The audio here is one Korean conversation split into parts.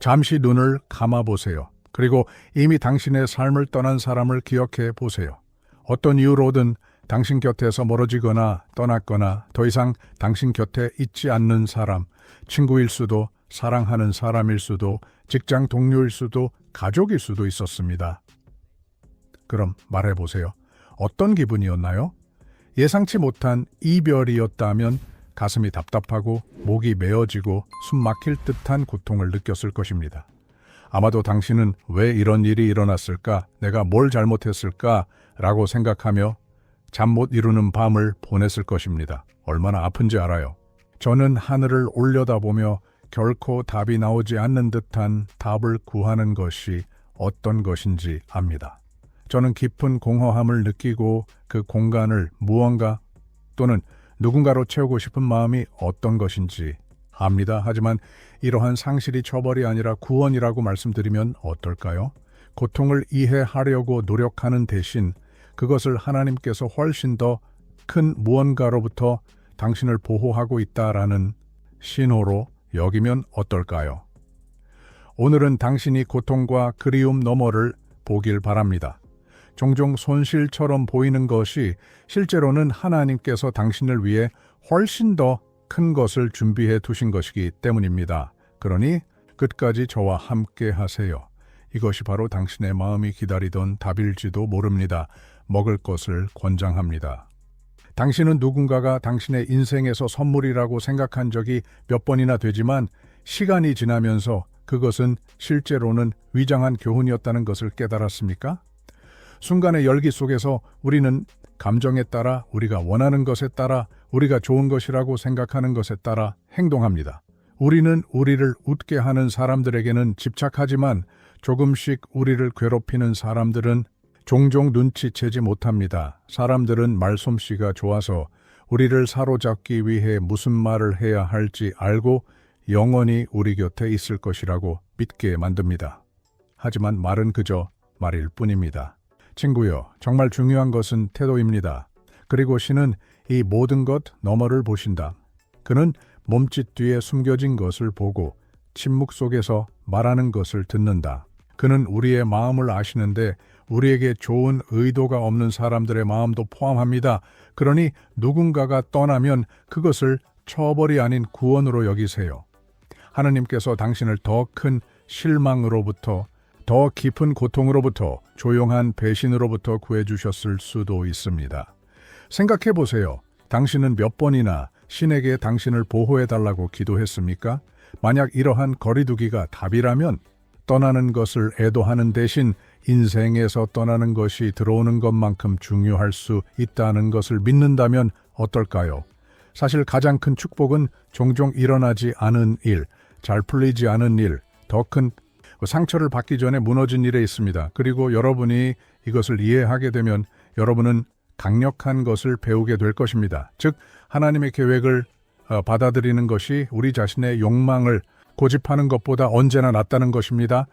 잠시 눈을 감아보세요. 그리고 이미 당신의 삶을 떠난 사람을 기억해 보세요. 어떤 이유로든 당신 곁에서 멀어지거나 떠났거나 더 이상 당신 곁에 있지 않는 사람, 친구일 수도, 사랑하는 사람일 수도, 직장 동료일 수도, 가족일 수도 있었습니다. 그럼 말해보세요. 어떤 기분이었나요? 예상치 못한 이별이었다면 가슴이 답답하고 목이 메어지고 숨 막힐 듯한 고통을 느꼈을 것입니다. 아마도 당신은 왜 이런 일이 일어났을까? 내가 뭘 잘못했을까? 라고 생각하며 잠 못 이루는 밤을 보냈을 것입니다. 얼마나 아픈지 알아요. 저는 하늘을 올려다보며 결코 답이 나오지 않는 듯한 답을 구하는 것이 어떤 것인지 압니다. 저는 깊은 공허함을 느끼고 그 공간을 무언가 또는 누군가로 채우고 싶은 마음이 어떤 것인지 압니다. 하지만 이러한 상실이 처벌이 아니라 구원이라고 말씀드리면 어떨까요? 고통을 이해하려고 노력하는 대신 그것을 하나님께서 훨씬 더 큰 무언가로부터 당신을 보호하고 있다라는 신호로 여기면 어떨까요? 오늘은 당신이 고통과 그리움 너머를 보길 바랍니다. 종종 손실처럼 보이는 것이 실제로는 하나님께서 당신을 위해 훨씬 더 큰 것을 준비해 두신 것이기 때문입니다. 그러니 끝까지 저와 함께 하세요. 이것이 바로 당신의 마음이 기다리던 답일지도 모릅니다. 먹을 것을 권장합니다. 당신은 누군가가 당신의 인생에서 선물이라고 생각한 적이 몇 번이나 되지만 시간이 지나면서 그것은 실제로는 위장한 교훈이었다는 것을 깨달았습니까? 순간의 열기 속에서 우리는 감정에 따라, 우리가 원하는 것에 따라, 우리가 좋은 것이라고 생각하는 것에 따라 행동합니다. 우리는 우리를 웃게 하는 사람들에게는 집착하지만 조금씩 우리를 괴롭히는 사람들은 종종 눈치채지 못합니다. 사람들은 말솜씨가 좋아서 우리를 사로잡기 위해 무슨 말을 해야 할지 알고 영원히 우리 곁에 있을 것이라고 믿게 만듭니다. 하지만 말은 그저 말일 뿐입니다. 친구요, 정말 중요한 것은 태도입니다. 그리고 신은 이 모든 것 너머를 보신다. 그는 몸짓 뒤에 숨겨진 것을 보고 침묵 속에서 말하는 것을 듣는다. 그는 우리의 마음을 아시는데 우리에게 좋은 의도가 없는 사람들의 마음도 포함합니다. 그러니 누군가가 떠나면 그것을 처벌이 아닌 구원으로 여기세요. 하나님께서 당신을 더 큰 실망으로부터, 더 깊은 고통으로부터, 조용한 배신으로부터 구해주셨을 수도 있습니다. 생각해 보세요. 당신은 몇 번이나 신에게 당신을 보호해달라고 기도했습니까? 만약 이러한 거리두기가 답이라면 떠나는 것을 애도하는 대신 인생에서 떠나는 것이 들어오는 것만큼 중요할 수 있다는 것을 믿는다면 어떨까요? 사실 가장 큰 축복은 종종 일어나지 않은 일, 잘 풀리지 않은 일, 더 큰 상처를 받기 전에 무너진 일에 있습니다. 그리고 여러분이 이것을 이해하게 되면 여러분은 강력한 것을 배우게 될 것입니다. 즉, 하나님의 계획을 받아들이는 것이 우리 자신의 욕망을 고집하는 것보다 언제나 낫다는 것입니다.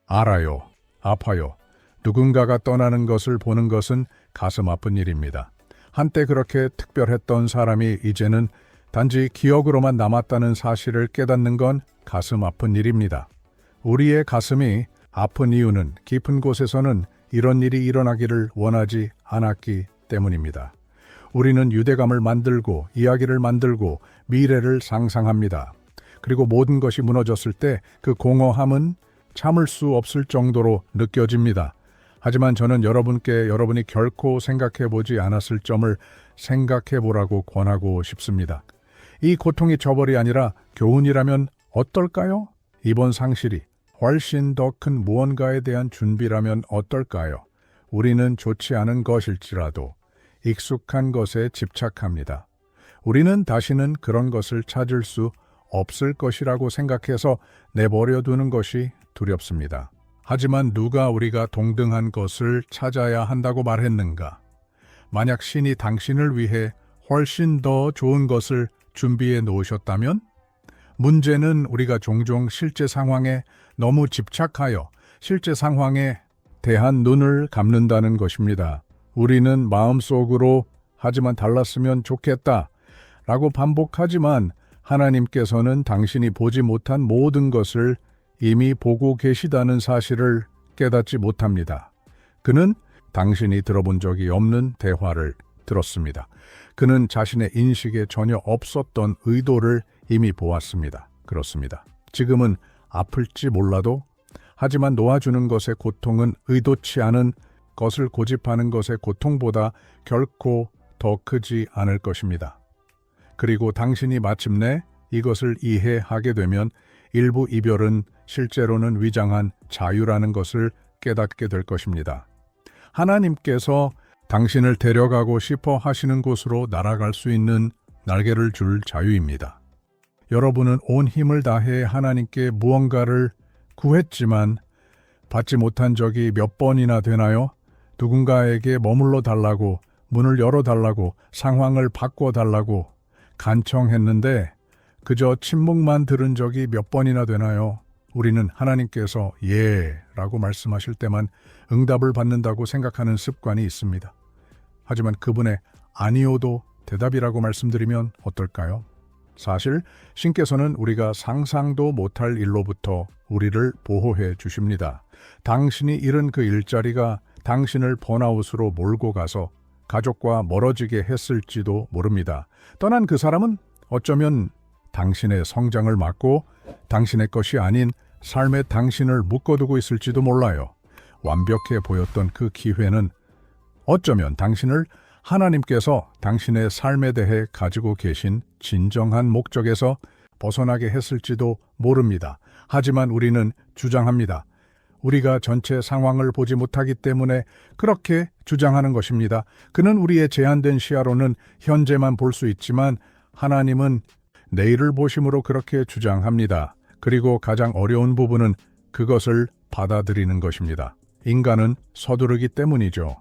알아요. 아파요. 누군가가 떠나는 것을 보는 것은 가슴 아픈 일입니다. 한때 그렇게 특별했던 사람이 이제는 단지 기억으로만 남았다는 사실을 깨닫는 건 가슴 아픈 일입니다. 우리의 가슴이 아픈 이유는 깊은 곳에서는 이런 일이 일어나기를 원하지 않았기 때문입니다. 우리는 유대감을 만들고 이야기를 만들고 미래를 상상합니다. 그리고 모든 것이 무너졌을 때 그 공허함은 참을 수 없을 정도로 느껴집니다. 하지만 저는 여러분이 결코 생각해보지 않았을 점을 생각해보라고 권하고 싶습니다. 이 고통이 처벌이 아니라 교훈이라면 어떨까요? 이번 상실이 훨씬 더 큰 무언가에 대한 준비라면 어떨까요? 우리는 좋지 않은 것일지라도 익숙한 것에 집착합니다. 우리는 다시는 그런 것을 찾을 수 없을 것이라고 생각해서 내버려 두는 것이 두렵습니다. 하지만 누가 우리가 동등한 것을 찾아야 한다고 말했는가? 만약 신이 당신을 위해 훨씬 더 좋은 것을 준비해 놓으셨다면? 문제는 우리가 종종 실제 상황에 너무 집착하여 실제 상황에 대한 눈을 감는다는 것입니다. 우리는 마음속으로 하지만 달랐으면 좋겠다 라고 반복하지만 하나님께서는 당신이 보지 못한 모든 것을 이미 보고 계시다는 사실을 깨닫지 못합니다. 그는 당신이 들어본 적이 없는 대화를 들었습니다. 그는 자신의 인식에 전혀 없었던 의도를 이미 보았습니다. 그렇습니다. 지금은 아플지 몰라도 하지만 놓아주는 것의 고통은 의도치 않은 것을 고집하는 것의 고통보다 결코 더 크지 않을 것입니다. 그리고 당신이 마침내 이것을 이해하게 되면 일부 이별은 실제로는 위장한 자유라는 것을 깨닫게 될 것입니다. 하나님께서 당신을 데려가고 싶어 하시는 곳으로 날아갈 수 있는 날개를 줄 자유입니다. 여러분은 온 힘을 다해 하나님께 무언가를 구했지만 받지 못한 적이 몇 번이나 되나요? 누군가에게 머물러 달라고, 문을 열어달라고, 상황을 바꿔달라고 간청했는데 그저 침묵만 들은 적이 몇 번이나 되나요? 우리는 하나님께서 예 라고 말씀하실 때만 응답을 받는다고 생각하는 습관이 있습니다. 하지만 그분의 아니오도 대답이라고 말씀드리면 어떨까요? 사실 신께서는 우리가 상상도 못할 일로부터 우리를 보호해 주십니다. 당신이 잃은 그 일자리가 당신을 번아웃으로 몰고 가서 가족과 멀어지게 했을지도 모릅니다. 떠난 그 사람은 어쩌면 당신의 성장을 막고 당신의 것이 아닌 삶의 당신을 묶어두고 있을지도 몰라요. 완벽해 보였던 그 기회는 어쩌면 당신을 하나님께서 당신의 삶에 대해 가지고 계신 진정한 목적에서 벗어나게 했을지도 모릅니다. 하지만 우리는 주장합니다. 우리가 전체 상황을 보지 못하기 때문에 그렇게 주장하는 것입니다. 그는 우리의 제한된 시야로는 현재만 볼 수 있지만 하나님은 내일을 보심으로 그렇게 주장합니다. 그리고 가장 어려운 부분은 그것을 받아들이는 것입니다. 인간은 서두르기 때문이죠.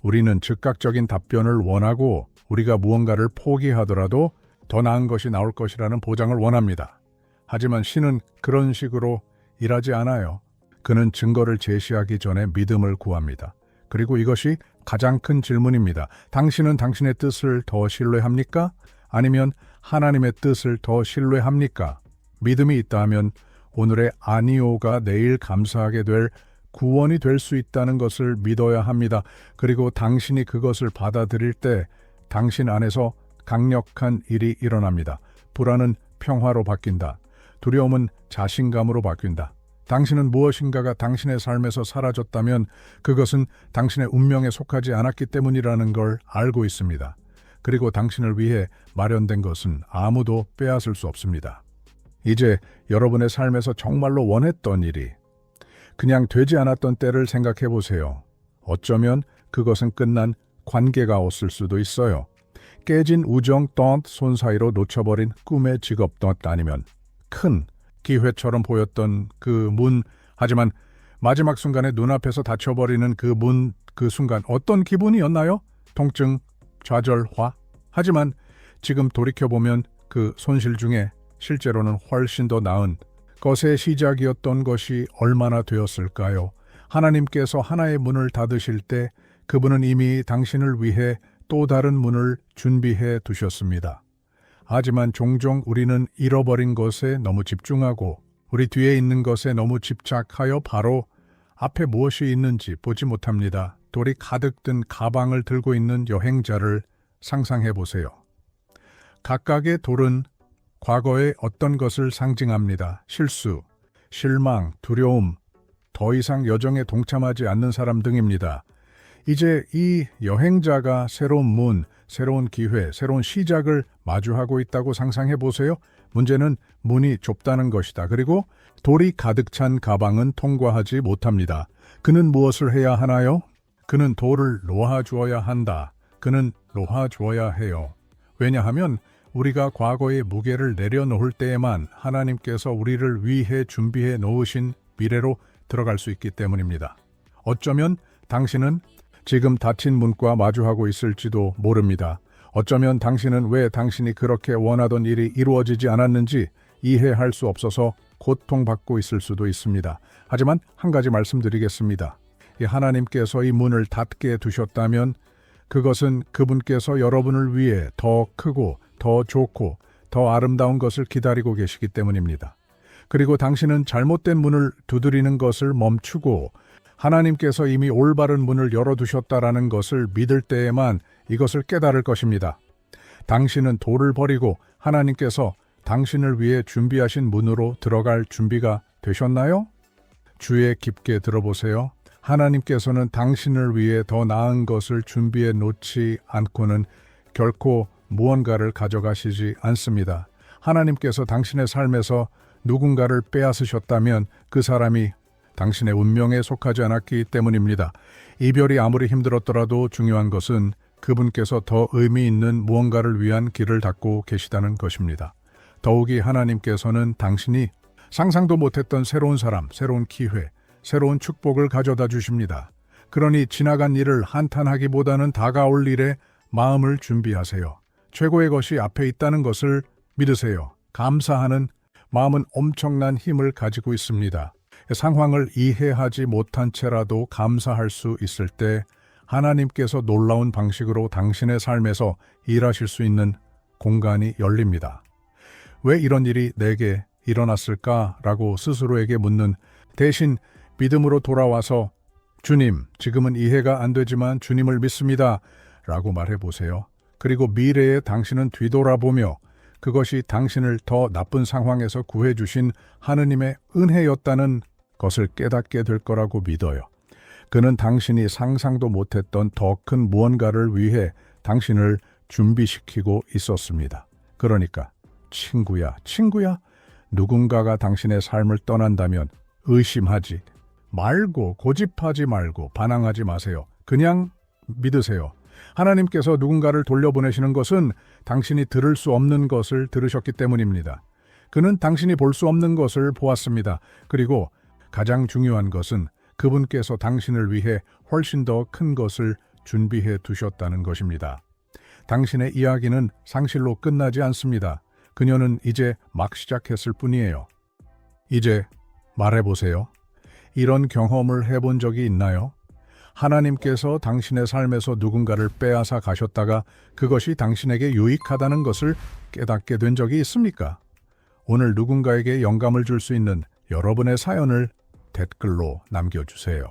우리는 즉각적인 답변을 원하고 우리가 무언가를 포기하더라도 더 나은 것이 나올 것이라는 보장을 원합니다. 하지만 신은 그런 식으로 일하지 않아요. 그는 증거를 제시하기 전에 믿음을 구합니다. 그리고 이것이 가장 큰 질문입니다. 당신은 당신의 뜻을 더 신뢰합니까? 아니면 하나님의 뜻을 더 신뢰합니까? 믿음이 있다면 오늘의 아니오가 내일 감사하게 될 구원이 될 수 있다는 것을 믿어야 합니다. 그리고 당신이 그것을 받아들일 때 당신 안에서 강력한 일이 일어납니다. 불안은 평화로 바뀐다. 두려움은 자신감으로 바뀐다. 당신은 무엇인가가 당신의 삶에서 사라졌다면 그것은 당신의 운명에 속하지 않았기 때문이라는 걸 알고 있습니다. 그리고 당신을 위해 마련된 것은 아무도 빼앗을 수 없습니다. 이제 여러분의 삶에서 정말로 원했던 일이 그냥 되지 않았던 때를 생각해 보세요. 어쩌면 그것은 끝난 관계가 없을 수도 있어요. 깨진 우정 손 사이로 놓쳐버린 꿈의 직업 아니면 큰 기회처럼 보였던 그 문, 하지만 마지막 순간에 눈앞에서 닫혀버리는 그 문, 그 순간 어떤 기분이었나요? 통증, 좌절, 화? 하지만 지금 돌이켜보면 그 손실 중에 실제로는 훨씬 더 나은 것의 시작이었던 것이 얼마나 되었을까요? 하나님께서 하나의 문을 닫으실 때 그분은 이미 당신을 위해 또 다른 문을 준비해 두셨습니다. 하지만 종종 우리는 잃어버린 것에 너무 집중하고 우리 뒤에 있는 것에 너무 집착하여 바로 앞에 무엇이 있는지 보지 못합니다. 돌이 가득 든 가방을 들고 있는 여행자를 상상해 보세요. 각각의 돌은 과거의 어떤 것을 상징합니다. 실수, 실망, 두려움, 더 이상 여정에 동참하지 않는 사람 등입니다. 이제 이 여행자가 새로운 문, 새로운 기회, 새로운 시작을 마주하고 있다고 상상해 보세요. 문제는 문이 좁다는 것이다. 그리고 돌이 가득 찬 가방은 통과하지 못합니다. 그는 무엇을 해야 하나요? 그는 돌을 놓아주어야 한다. 그는 놓아주어야 해요. 왜냐하면 우리가 과거의 무게를 내려놓을 때에만 하나님께서 우리를 위해 준비해 놓으신 미래로 들어갈 수 있기 때문입니다. 어쩌면 당신은 지금 닫힌 문과 마주하고 있을지도 모릅니다. 어쩌면 당신은 왜 당신이 그렇게 원하던 일이 이루어지지 않았는지 이해할 수 없어서 고통받고 있을 수도 있습니다. 하지만 한 가지 말씀드리겠습니다. 하나님께서 이 문을 닫게 두셨다면 그것은 그분께서 여러분을 위해 더 크고 더 좋고 더 아름다운 것을 기다리고 계시기 때문입니다. 그리고 당신은 잘못된 문을 두드리는 것을 멈추고 하나님께서 이미 올바른 문을 열어두셨다라는 것을 믿을 때에만 이것을 깨달을 것입니다. 당신은 돌을 버리고 하나님께서 당신을 위해 준비하신 문으로 들어갈 준비가 되셨나요? 주의 깊게 들어보세요. 하나님께서는 당신을 위해 더 나은 것을 준비해 놓지 않고는 결코 무언가를 가져가시지 않습니다. 하나님께서 당신의 삶에서 누군가를 빼앗으셨다면 그 사람이 당신의 운명에 속하지 않았기 때문입니다. 이별이 아무리 힘들었더라도 중요한 것은 그분께서 더 의미 있는 무언가를 위한 길을 닫고 계시다는 것입니다. 더욱이 하나님께서는 당신이 상상도 못했던 새로운 사람, 새로운 기회, 새로운 축복을 가져다 주십니다. 그러니 지나간 일을 한탄하기보다는 다가올 일에 마음을 준비하세요. 최고의 것이 앞에 있다는 것을 믿으세요. 감사하는 마음은 엄청난 힘을 가지고 있습니다. 상황을 이해하지 못한 채라도 감사할 수 있을 때 하나님께서 놀라운 방식으로 당신의 삶에서 일하실 수 있는 공간이 열립니다. 왜 이런 일이 내게 일어났을까라고 스스로에게 묻는 대신 믿음으로 돌아와서 주님, 지금은 이해가 안 되지만 주님을 믿습니다 라고 말해보세요. 그리고 미래에 당신은 뒤돌아보며 그것이 당신을 더 나쁜 상황에서 구해주신 하느님의 은혜였다는 것을 깨닫게 될 거라고 믿어요. 그는 당신이 상상도 못했던 더 큰 무언가를 위해 당신을 준비시키고 있었습니다. 그러니까 친구야, 누군가가 당신의 삶을 떠난다면 의심하지 말고 고집하지 말고 반항하지 마세요. 그냥 믿으세요. 하나님께서 누군가를 돌려보내시는 것은 당신이 들을 수 없는 것을 들으셨기 때문입니다. 그는 당신이 볼 수 없는 것을 보았습니다. 그리고 가장 중요한 것은 그분께서 당신을 위해 훨씬 더 큰 것을 준비해 두셨다는 것입니다. 당신의 이야기는 상실로 끝나지 않습니다. 그녀는 이제 막 시작했을 뿐이에요. 이제 말해보세요. 이런 경험을 해본 적이 있나요? 하나님께서 당신의 삶에서 누군가를 빼앗아 가셨다가 그것이 당신에게 유익하다는 것을 깨닫게 된 적이 있습니까? 오늘 누군가에게 영감을 줄 수 있는 여러분의 사연을 댓글로 남겨주세요.